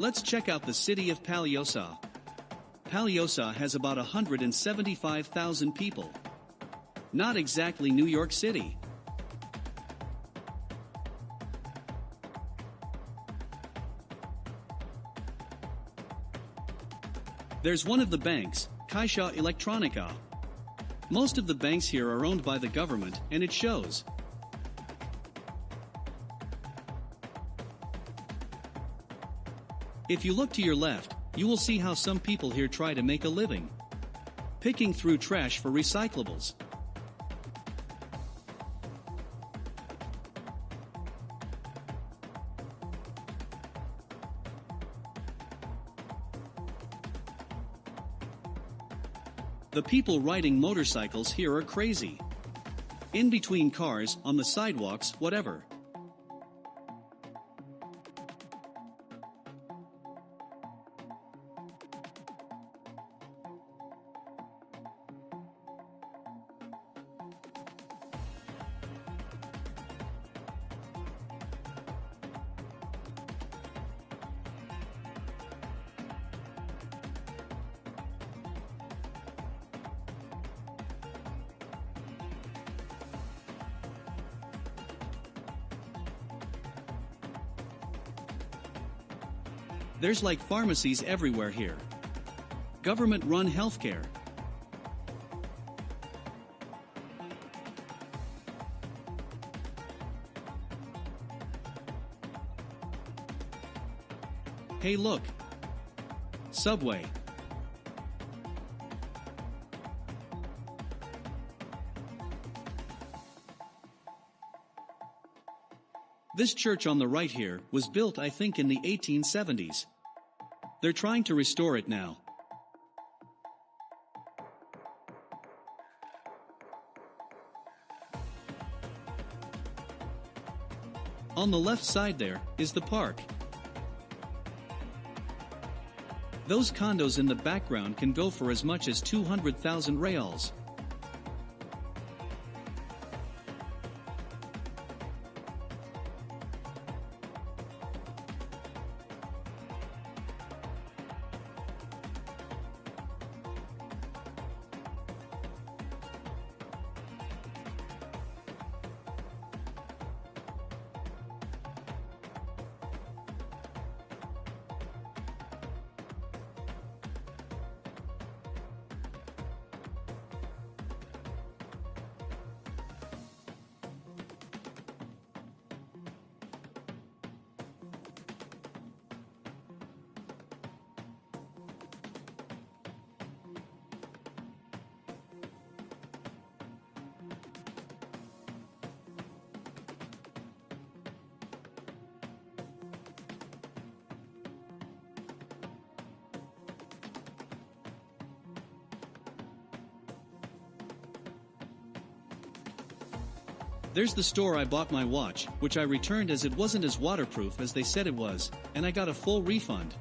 Let's check out the city of Palhoça. Palhoça has about 175,000 people. Not exactly New York City. There's one of the banks, Caixa Eletrônica. Most of the banks here are owned by the government, and it shows. If you look to your left, you will see how some people here try to make a living. Picking through trash for recyclables. The people riding motorcycles here are crazy. In between cars, on the sidewalks, whatever. There's like pharmacies everywhere here. Government-run healthcare. Hey look! Subway. This church on the right here was built I think in the 1870s. They're trying to restore it now. On the left side there is the park. Those condos in the background can go for as much as 200,000 reals. There's the store I bought my watch, which I returned as it wasn't as waterproof as they said it was, and I got a full refund.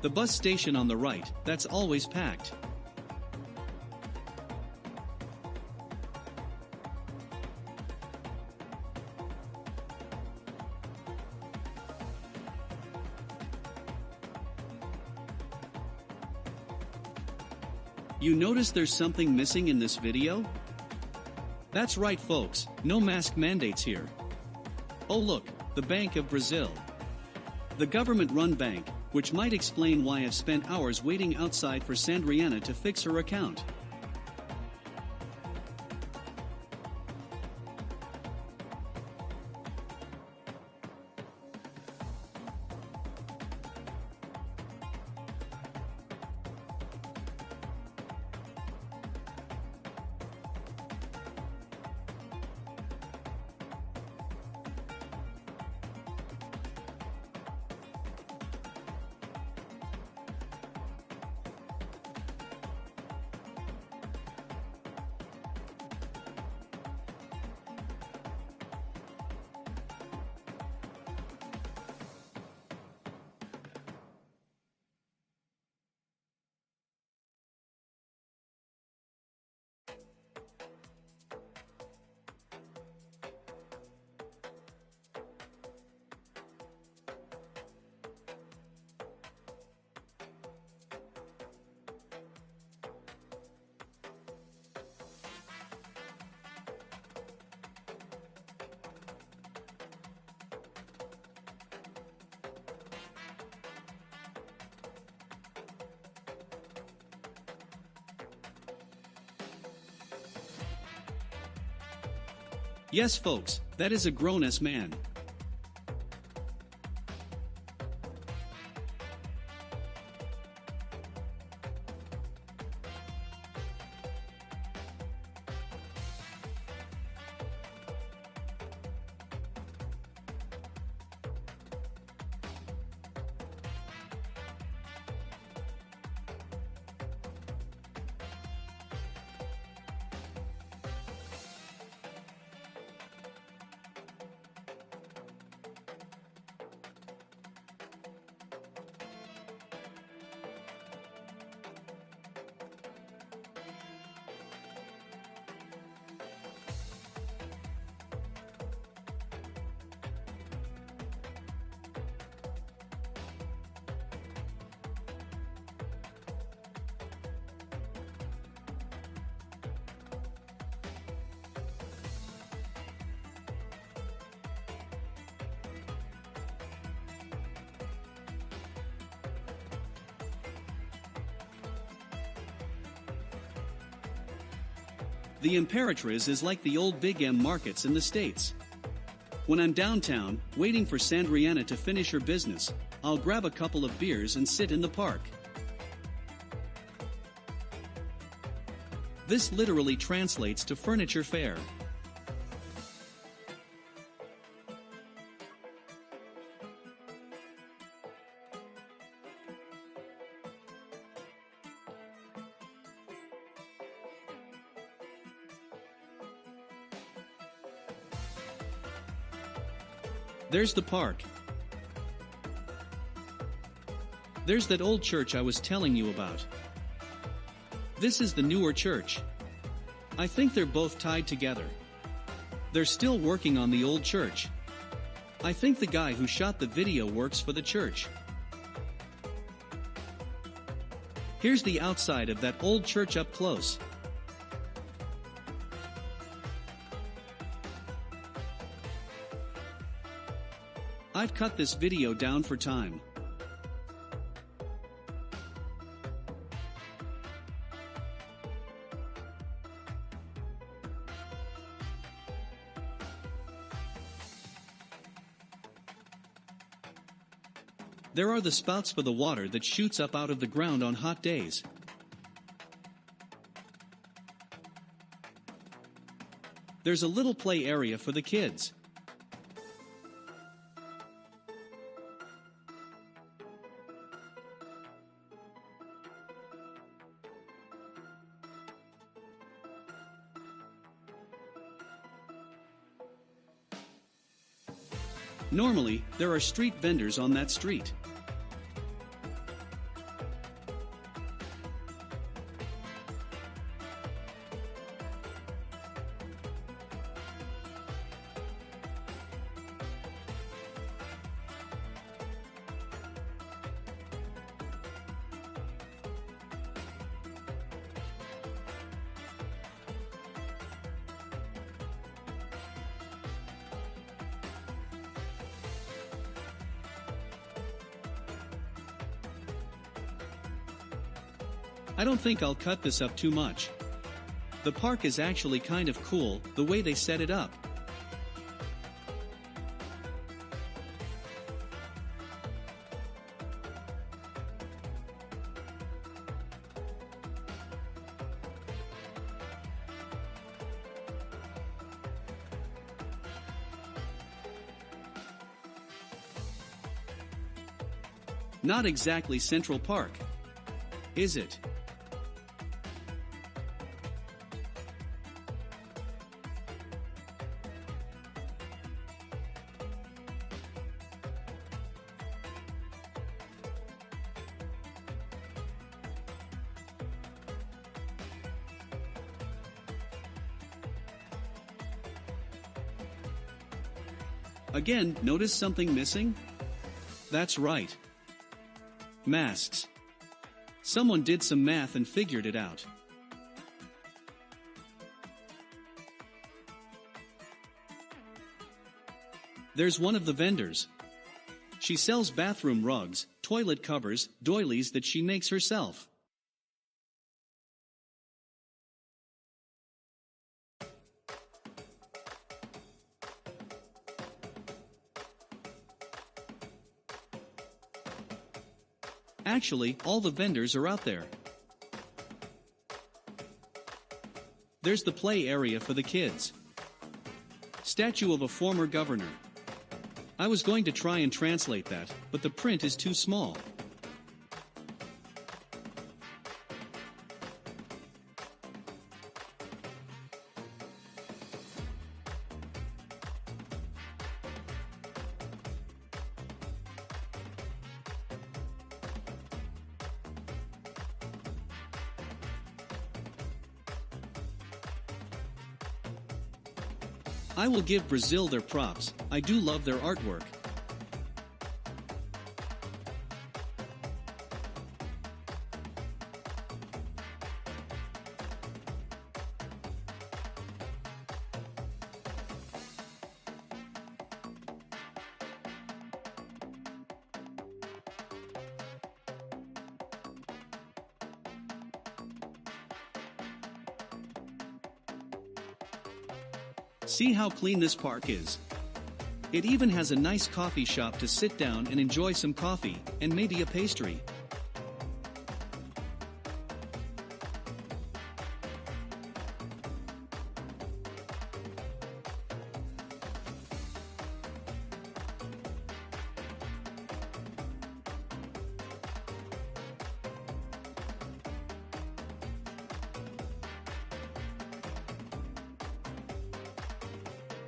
The bus station on the right, that's always packed. You notice there's something missing in this video? That's right folks, no mask mandates here. Oh look, the Bank of Brazil. The government-run bank, which might explain why I've spent hours waiting outside for Sandriana to fix her account. Yes folks, that is a grown-ass man. The Imperatriz is like the old Big M markets in the States. When I'm downtown, waiting for Sandriana to finish her business, I'll grab a couple of beers and sit in the park. This literally translates to furniture fair. There's the park. There's that old church I was telling you about. This is the newer church. I think they're both tied together. They're still working on the old church. I think the guy who shot the video works for the church. Here's the outside of that old church up close. I've cut this video down for time. There are the spouts for the water that shoots up out of the ground on hot days. There's a little play area for the kids. Normally, there are street vendors on that street. I don't think I'll cut this up too much. The park is actually kind of cool, the way they set it up. Not exactly Central Park, is it? Again, notice something missing? That's right. Masks. Someone did some math and figured it out. There's one of the vendors. She sells bathroom rugs, toilet covers, doilies that she makes herself. Actually, all the vendors are out there. There's the play area for the kids. Statue of a former governor. I was going to try and translate that, but the print is too small. I will give Brazil their props, I do love their artwork. See how clean this park is. It even has a nice coffee shop to sit down and enjoy some coffee, and maybe a pastry.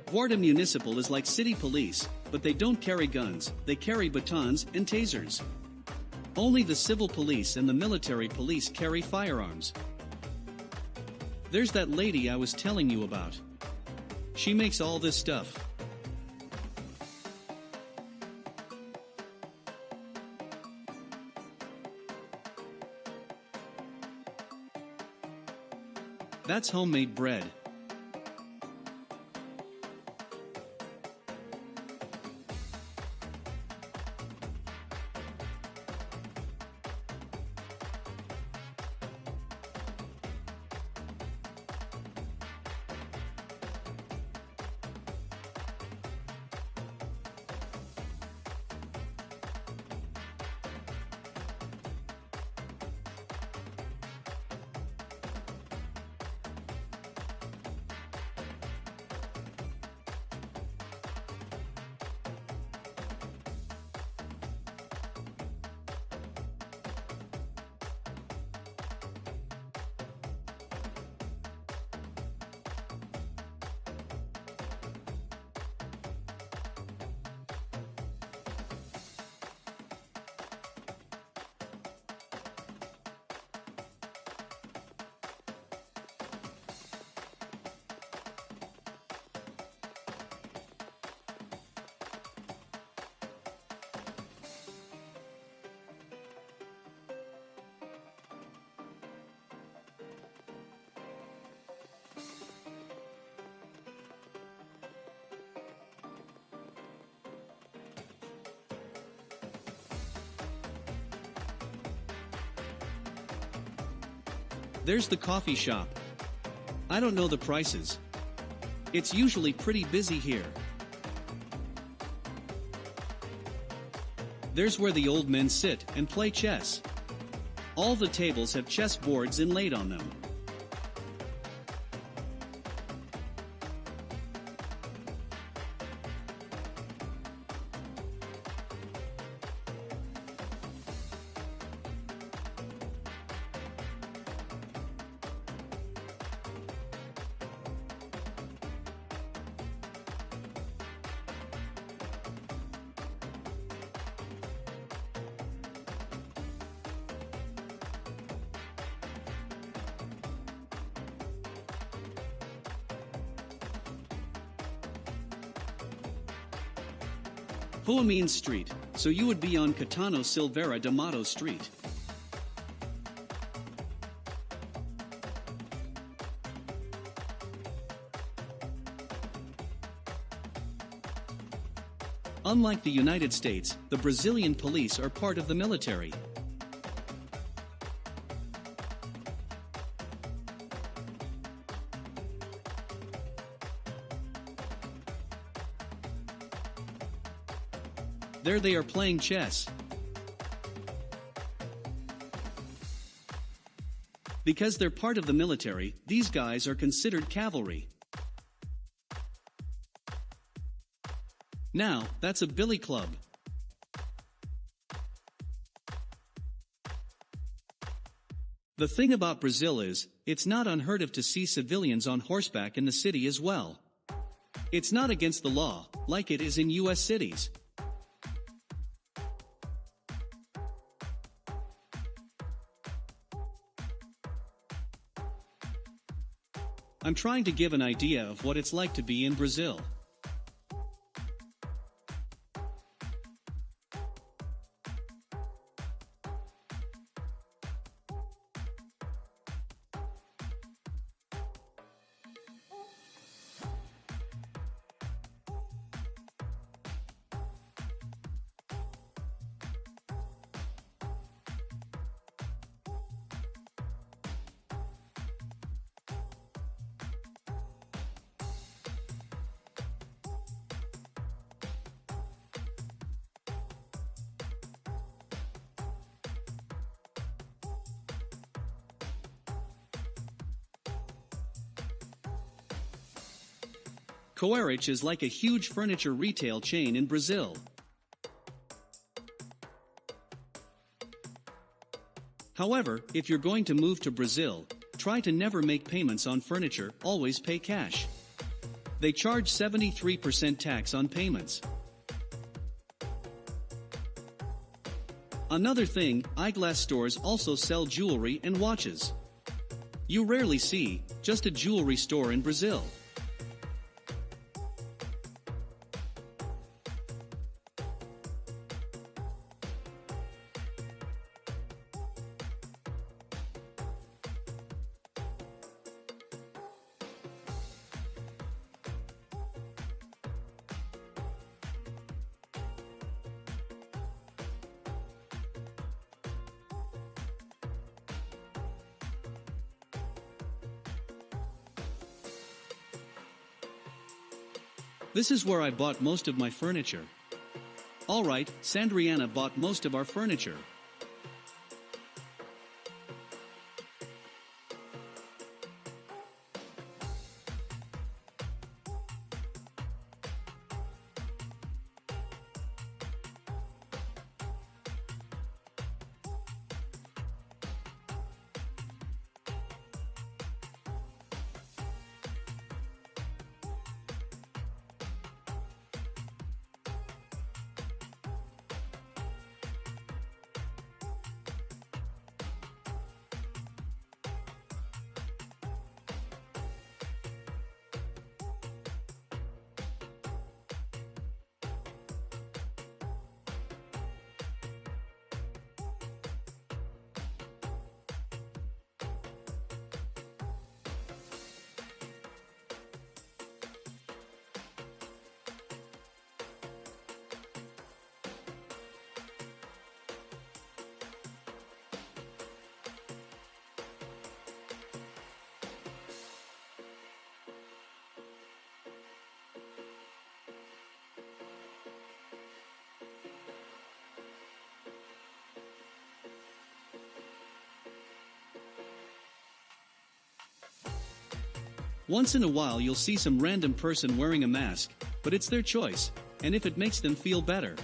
Guarda Municipal is like city police, but they don't carry guns, they carry batons and tasers. Only the civil police and the military police carry firearms. There's that lady I was telling you about. She makes all this stuff. That's homemade bread. There's the coffee shop. I don't know the prices. It's usually pretty busy here. There's where the old men sit and play chess. All the tables have chess boards inlaid on them. Pua means street, so you would be on Catano Silveira d'Amato Street. Unlike the United States, the Brazilian police are part of the military. There they are playing chess. Because they're part of the military, these guys are considered cavalry. Now, that's a billy club. The thing about Brazil is, it's not unheard of to see civilians on horseback in the city as well. It's not against the law, like it is in US cities. I'm trying to give an idea of what it's like to be in Brazil. Coerich is like a huge furniture retail chain in Brazil. However, if you're going to move to Brazil, try to never make payments on furniture, always pay cash. They charge 73% tax on payments. Another thing, eyeglass stores also sell jewelry and watches. You rarely see just a jewelry store in Brazil. This is where I bought most of my furniture. Alright, Sandriana bought most of our furniture. Once in a while you'll see some random person wearing a mask, but it's their choice, and if it makes them feel better.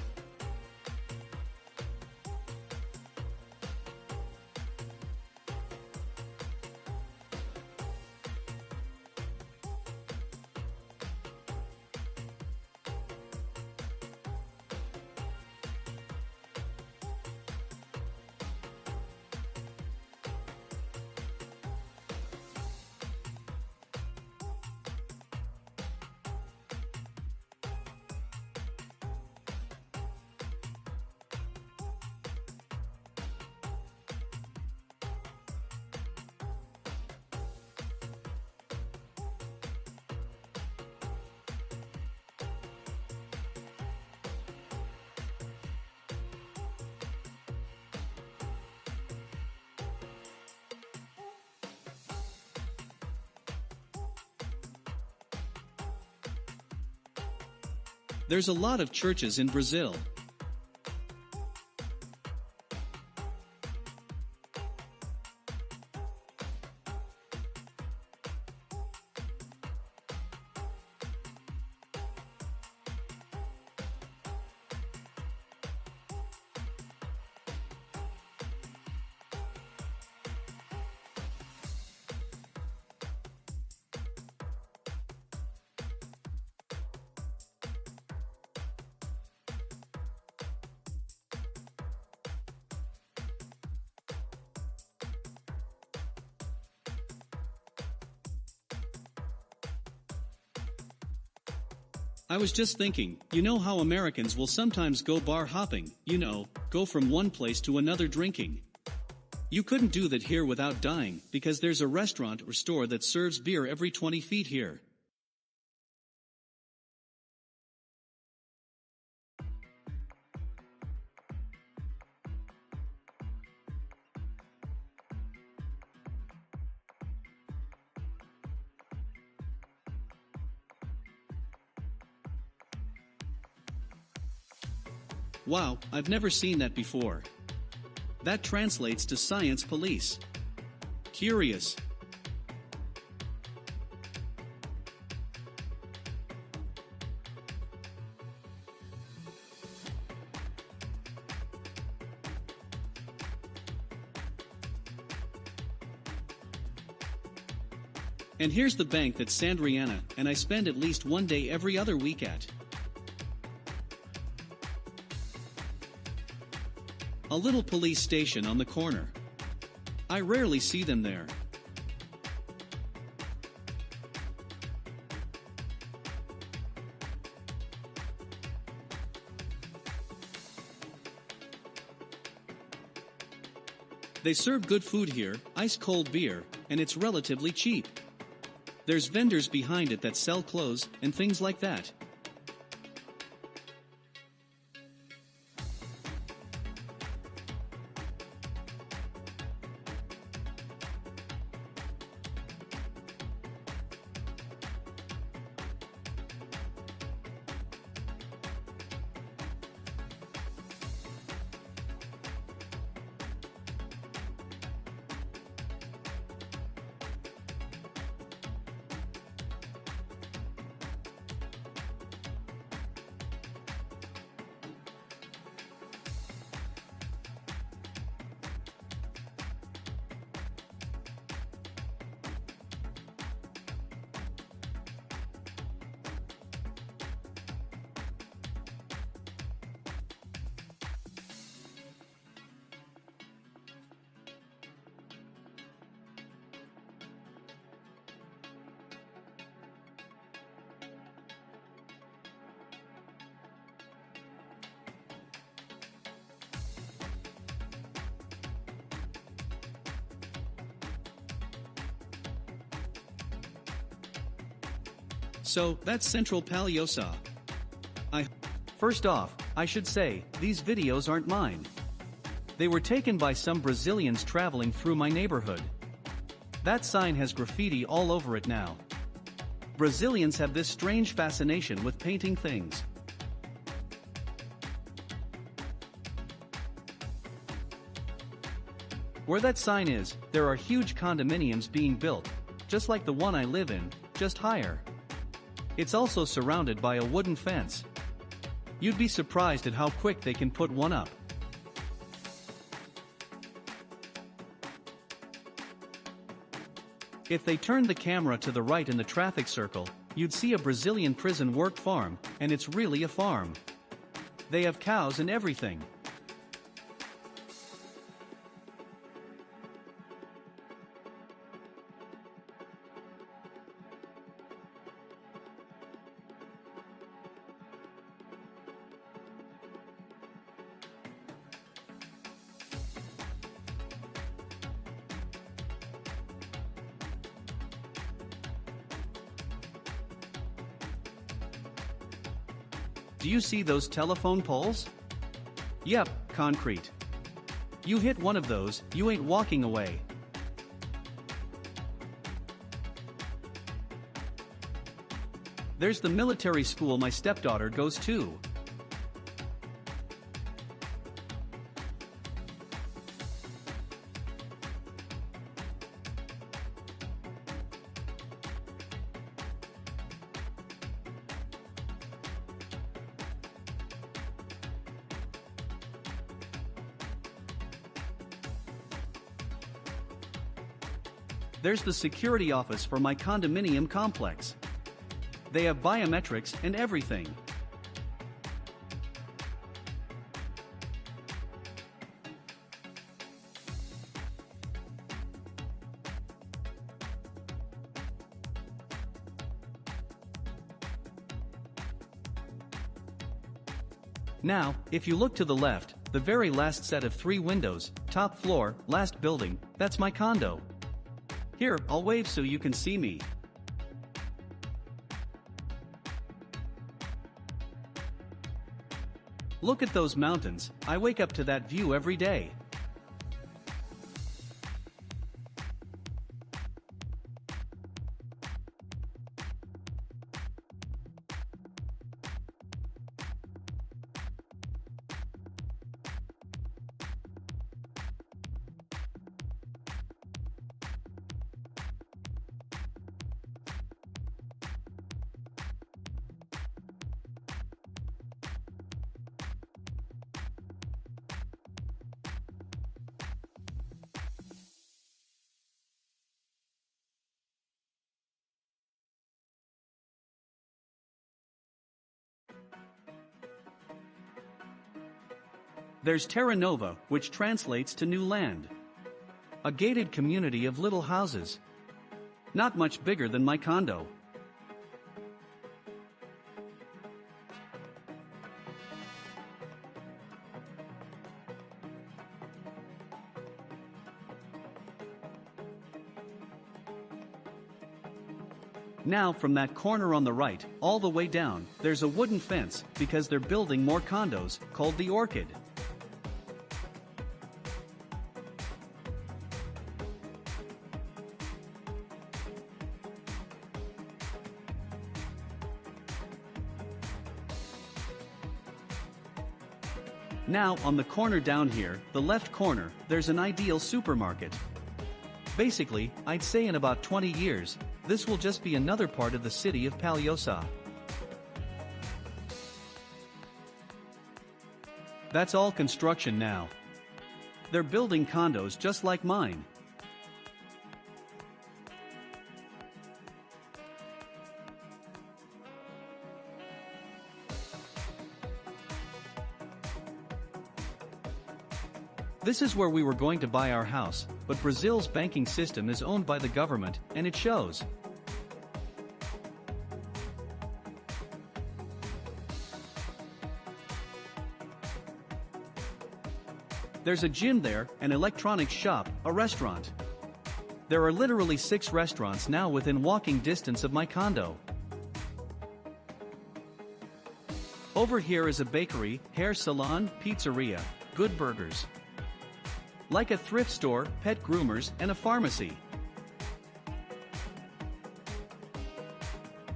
There's a lot of churches in Brazil. I was just thinking, you know how Americans will sometimes go bar hopping, go from one place to another drinking. You couldn't do that here without dying, because there's a restaurant or store that serves beer every 20 feet here. Wow, I've never seen that before. That translates to science police. Curious. And here's the bank that Sandriana and I spend at least one day every other week at. A little police station on the corner. I rarely see them there. They serve good food here, ice-cold beer, and it's relatively cheap. There's vendors behind it that sell clothes and things like that. So, that's Central Palhoça. First off, I should say, these videos aren't mine. They were taken by some Brazilians traveling through my neighborhood. That sign has graffiti all over it now. Brazilians have this strange fascination with painting things. Where that sign is, there are huge condominiums being built, just like the one I live in, just higher. It's also surrounded by a wooden fence. You'd be surprised at how quick they can put one up. If they turned the camera to the right in the traffic circle, you'd see a Brazilian prison work farm, and it's really a farm. They have cows and everything. Do you see those telephone poles? Yep, concrete. You hit one of those, you ain't walking away. There's the military school my stepdaughter goes to. There's the security office for my condominium complex. They have biometrics and everything. Now, if you look to the left, the very last set of 3 windows, top floor, last building, that's my condo. Here, I'll wave so you can see me. Look at those mountains, I wake up to that view every day. There's Terra Nova, which translates to new land. A gated community of little houses. Not much bigger than my condo. Now from that corner on the right, all the way down, there's a wooden fence, because they're building more condos, called the Orchid. Now, on the corner down here, the left corner, there's an ideal supermarket. Basically, I'd say in about 20 years, this will just be another part of the city of Palhoça. That's all construction now. They're building condos just like mine. This is where we were going to buy our house, but Brazil's banking system is owned by the government, and it shows. There's a gym there, an electronics shop, a restaurant. There are literally 6 restaurants now within walking distance of my condo. Over here is a bakery, hair salon, pizzeria, good burgers. Like a thrift store, pet groomers, and a pharmacy.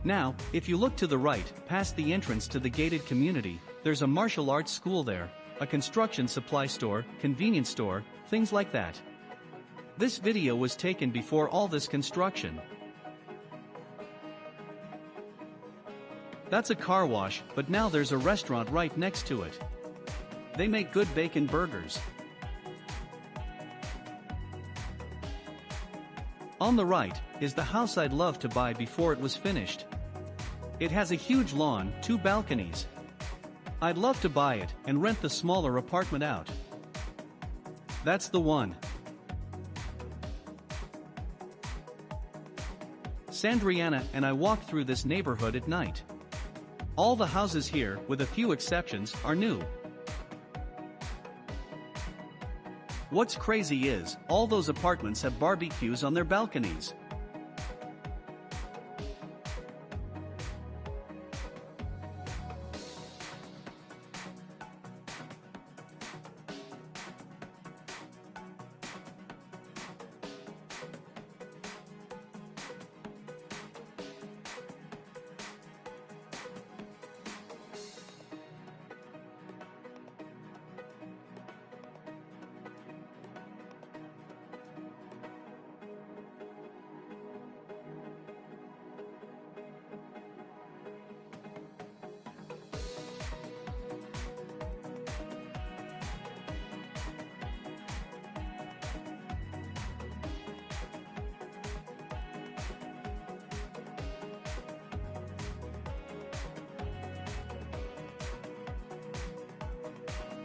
Now, if you look to the right, past the entrance to the gated community, there's a martial arts school there, a construction supply store, convenience store, things like that. This video was taken before all this construction. That's a car wash, but now there's a restaurant right next to it. They make good bacon burgers. On the right, is the house I'd love to buy before it was finished. It has a huge lawn, 2 balconies. I'd love to buy it, and rent the smaller apartment out. That's the one. Sandriana and I walk through this neighborhood at night. All the houses here, with a few exceptions, are new. What's crazy is, all those apartments have barbecues on their balconies.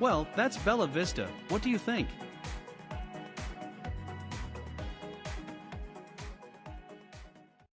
Well, that's Bella Vista, what do you think?